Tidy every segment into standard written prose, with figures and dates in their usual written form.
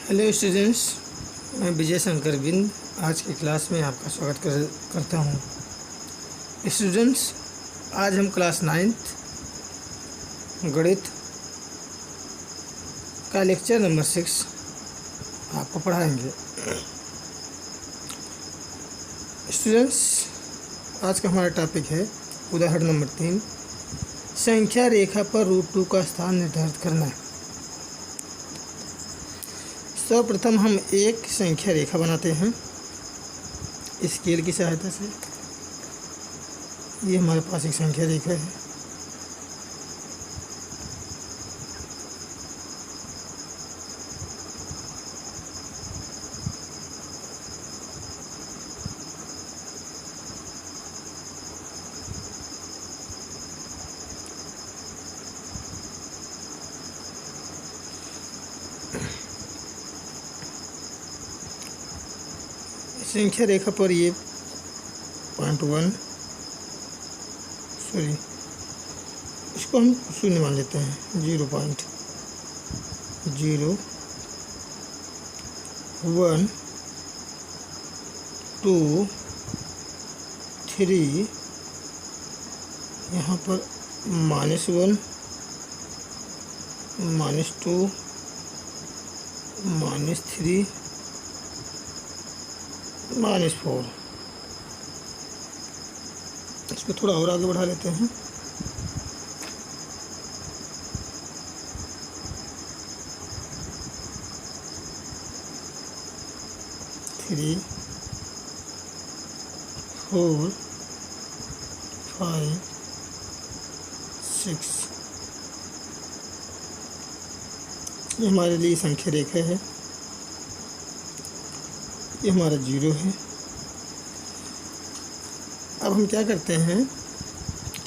Hello students, मैं विजय शंकर बिंद आज की क्लास में आपका स्वागत करता हूँ। स्टूडेंट्स, आज हम क्लास 9th गणित का लेक्चर नंबर 6 आपको पढ़ाएंगे। स्टूडेंट्स, आज का हमारा टॉपिक है उदाहरण नंबर 3, संख्या रेखा पर √2 का स्थान निर्धारित करना है। सर्वप्रथम हम एक संख्या रेखा बनाते हैं स्केल की सहायता से। ये हमारे पास एक संख्या रेखा है। संख्या रेखा पर ये इसको हम शून्य मान लेते हैं। 0.0 1 2 3, यहाँ पर -1 -2 -3 -4। इसको थोड़ा और आगे बढ़ा लेते हैं। थ्री 4 5 6। ये हमारे लिए संख्या रेखा है। ये हमारा 0 है। अब हम क्या करते हैं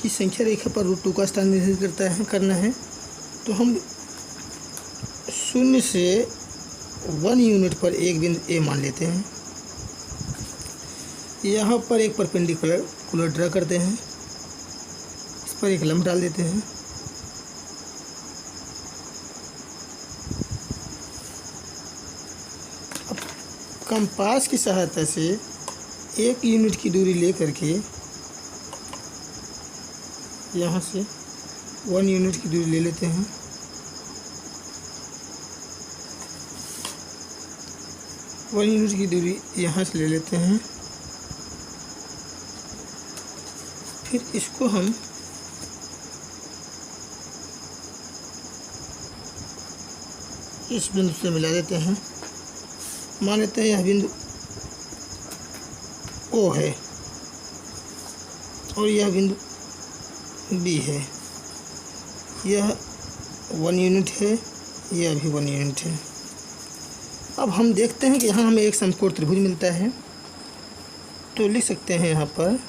कि संख्या रेखा पर √2 का स्थान निर्धारित करना है, तो हम 0 से 1 यूनिट पर एक बिंदु ए मान लेते हैं। यहाँ पर एक परपेंडिकुलर ड्रा करते हैं। इस पर एक लंब डाल देते हैं। अब कंपास की सहायता से 1 यूनिट की दूरी लेकर के यहाँ से 1 यूनिट की दूरी ले लेते हैं। वन यूनिट की दूरी यहाँ से ले लेते हैं। फिर इसको हम इस बिंदु से मिला देते हैं। मान लेते हैं यह बिंदु ओ है और यह बिंदु बी है। यह 1 यूनिट है, यह भी 1 यूनिट है। अब हम देखते हैं कि यहाँ हमें एक समकोण त्रिभुज मिलता है, तो लिख सकते हैं यहाँ पर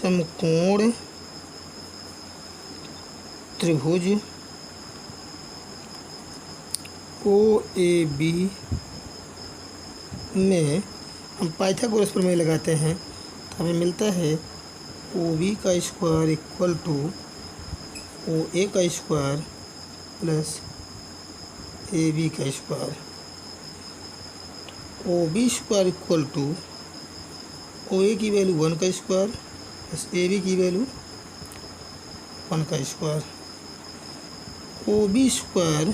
समकोण त्रिभुज OAB में हम पाइथागोरस प्रमेय लगाते हैं, तो हमें मिलता है OB का स्क्वायर इक्वल टू OA का स्क्वायर प्लस AB का square. OB square equal to OA की वैल्यू 1 का स्क्वायर प्लस AB की वैल्यू 1 का square. OB square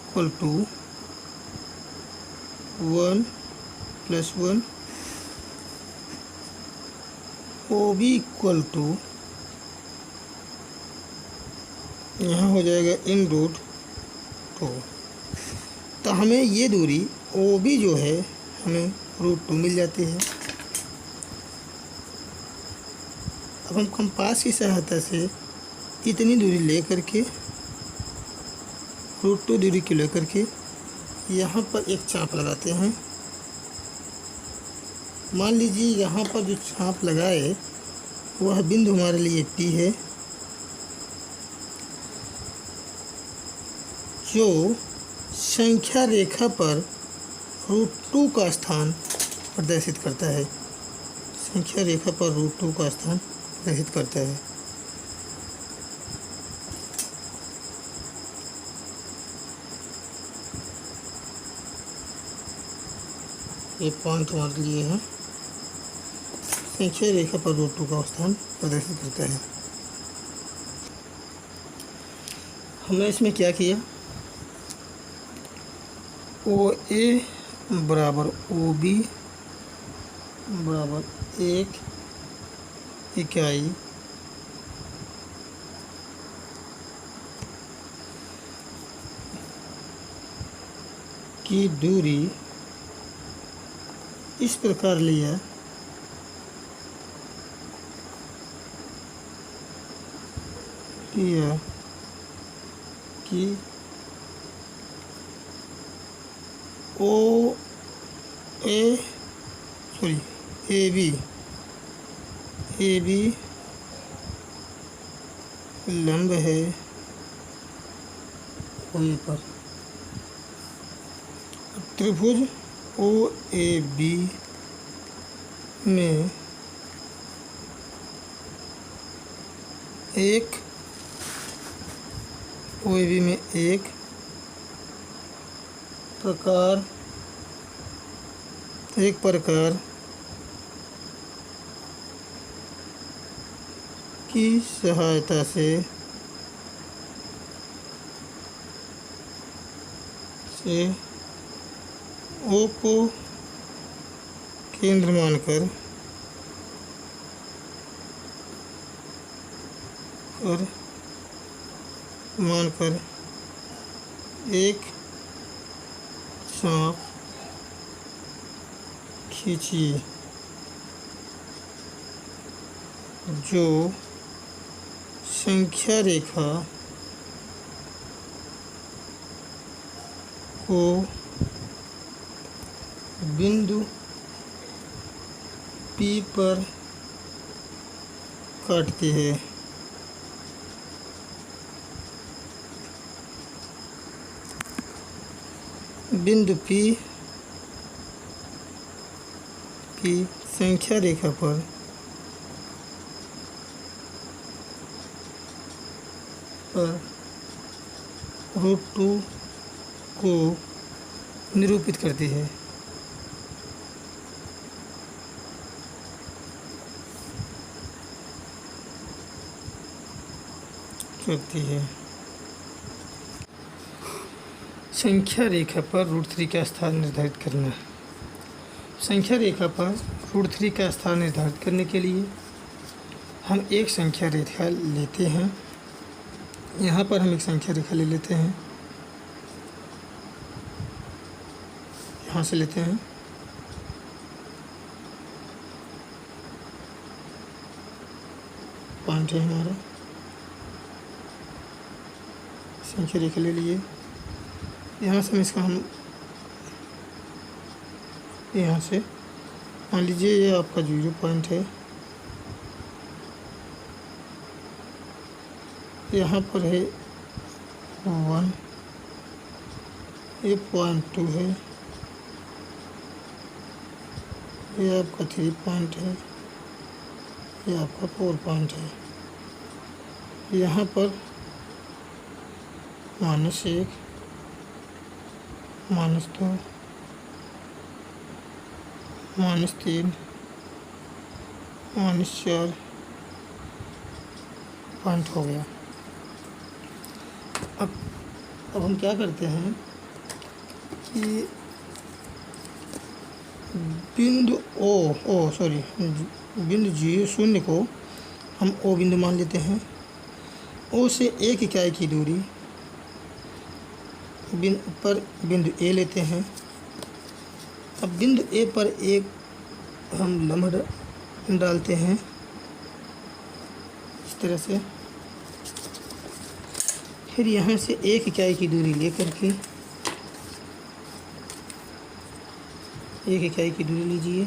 equal to 1 + 1। OB equal to यहाँ हो जाएगा √2। तो हमें ये दूरी OB जो है हमें √2 मिल जाती है। अब हम कंपास की सहायता से इतनी दूरी ले करके √2 दूरी को लेकर के यहाँ पर एक चाप लगाते हैं। मान लीजिए यहाँ पर जो चाप लगाए वह बिंदु हमारे लिए P है, जो संख्या रेखा पर √2 का स्थान प्रदर्शित करता है। संख्या रेखा पर √2 का स्थान प्रदर्शित करता है। ये पॉइंट हमारे लिए है, संख्या रेखा पर रूट 2 का स्थान प्रदर्शित करता है। हमने इसमें क्या किया, ओ ए बराबर ओ बी बराबर 1 इकाई की दूरी इस प्रकार लिया कि ए बी लंब है ओ ए पर। त्रिभुज ओ ए बी में एक प्रकार की सहायता से ओ को केंद्र मानकर एक चाप खींचिए जो संख्या रेखा को बिंदु P पर काटती है। बिंदु P की संख्या रेखा पर रूट 2 को निरूपित करती है। संख्या रेखा पर रूट 3 का स्थान निर्धारित करना। संख्या रेखा पर रूट 3 का स्थान निर्धारित करने के लिए हम एक संख्या रेखा लेते हैं। यहाँ पर हम एक संख्या रेखा ले लेते हैं, यहाँ से लेते हैं, पॉइंट है हमारा, संख्या रेखा ले लिए। यहाँ से हम यहाँ से मान लीजिए ये आपका 0 पॉइंट है, यहाँ पर है 1, ये 0.2 है, ये आपका 3 पॉइंट है, ये आपका 4 पॉइंट है। यहाँ पर -1 -2 -3 -4 पॉइंट हो गया। अब हम क्या करते हैं कि बिंदु बिंदु 0 को हम ओ बिंदु मान लेते हैं। ओ से 1 इकाई की दूरी पर बिंदु ए लेते हैं। अब बिंदु ए पर एक हम लम्ब डालते हैं इस तरह से। फिर यहाँ से 1 इकाई की दूरी लेकर के 1 इकाई की दूरी लीजिए।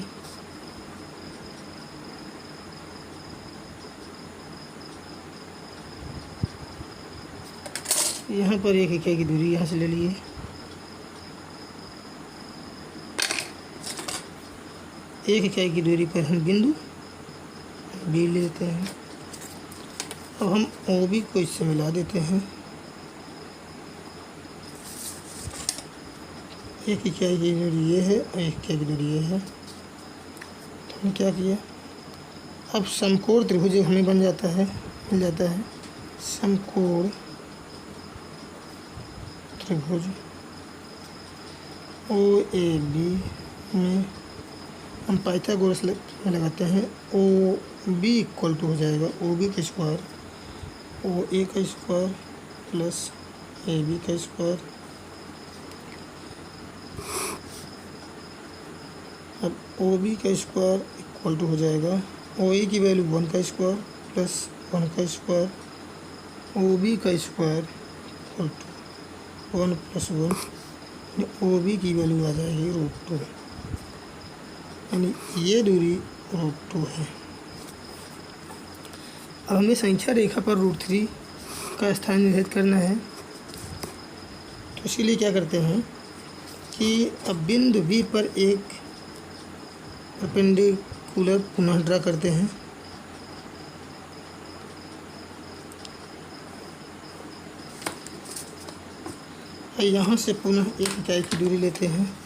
यहाँ पर 1 इकाई की दूरी यहाँ से ले लिए। एक इकाई की दूरी पर हम बिंदु बी लेते हैं। अब हम ओ बी को इससे मिला देते हैं। एक इकाई की दूरी ये है और एक इकाई की दूरी ये है। तो हमने क्या किया, अब समकोण त्रिभुज हमें मिल जाता है समकोण त्रिभुज ओ ए बी में हम पाइथागोरस में लगाते हैं। ओ बी इक्वल टू हो जाएगा ओ बी का स्क्वायर ओ ए का स्क्वायर प्लस ए बी का स्क्वायर। अब ओ बी का स्क्वायर इक्वल टू हो जाएगा ओ ए की वैल्यू 1 का स्क्वायर प्लस 1 का स्क्वायर ओ बी का square equal to 1 plus 1, O B की वैल्यू आ जाएगी √2, यानी ये दूरी √2 है। अब हमें संख्या रेखा पर √3 का स्थान निर्धारित करना है। तो इसीलिए क्या करते हैं कि अब बिंदु बी पर एक परपेंडिकुलर पुनः ड्रा करते हैं। यहाँ से पुनः एक इकाई की दूरी लेते हैं।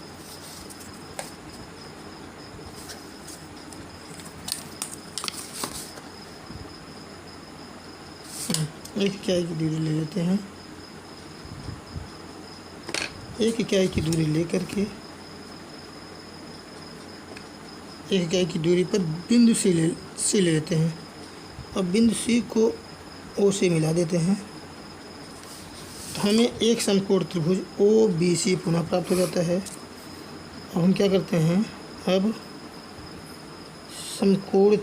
एक इकाई की दूरी ले लेते हैं। एक इकाई की दूरी लेकर के एक इकाई की दूरी पर बिंदु सी ले लेते हैं। अब बिंदु सी को ओ से मिला देते हैं तो हमें एक समकोण त्रिभुज ओ बी सी पुनः प्राप्त हो जाता है। अब हम क्या करते हैं, अब समकोण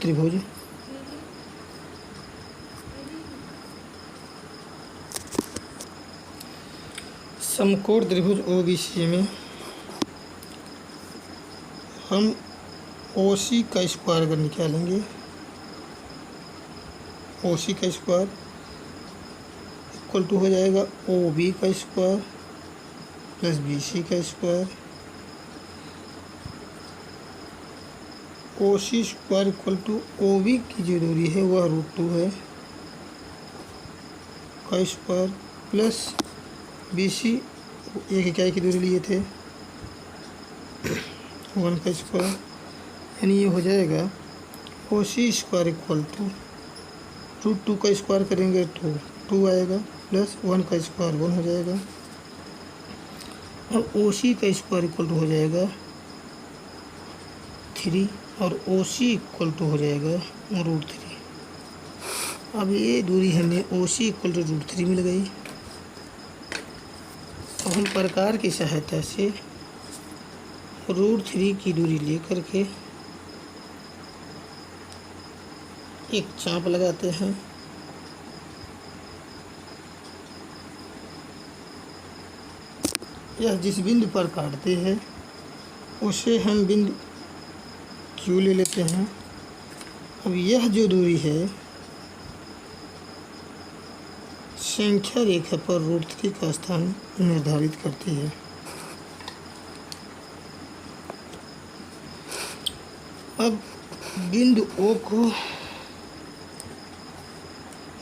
त्रिभुज ओ बी सी में हम ओ सी का स्क्वायर अगर निकालेंगे, ओ सी का स्क्वायर इक्वल टू हो जाएगा ओ बी का स्क्वायर प्लस बी सी का square. O C square equal to O B की जो दूरी है वह √2 है का स्क्वायर प्लस बी सी एक इकाई की दूरी लिए थे 1 का स्क्वायर, यानी ये हो जाएगा ओ सी स्क्वायर इक्वल टू √2 का स्क्वायर करेंगे तो 2 आएगा प्लस 1 का स्क्वायर 1 हो जाएगा। अब ओ सी का स्क्वायर इक्वल टू हो जाएगा 3 और ओ सी इक्वल टू हो जाएगा √3। अब ये दूरी हमें ओ सी इक्वल टू √3 मिल गई। अब हम प्रकार की सहायता से √3 की दूरी लेकर के एक चाप लगाते हैं। यह जिस बिंदु पर काटते हैं उसे हम बिंदु Q ले लेते हैं। अब यह जो दूरी है संख्या रेखा पर √3 का स्थान निर्धारित करती है। अब बिंदु O को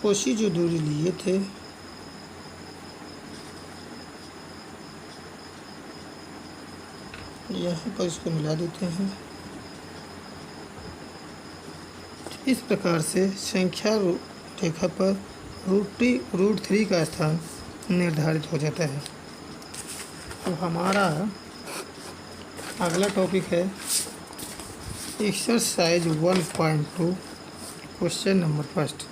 ओ सी जो दूरी लिए थे यहाँ पर इसको मिला देते हैं। इस प्रकार से संख्या रेखा पर √3 का स्थान निर्धारित हो जाता है। तो हमारा अगला टॉपिक है एक्सरसाइज 1.2 क्वेश्चन नंबर 1।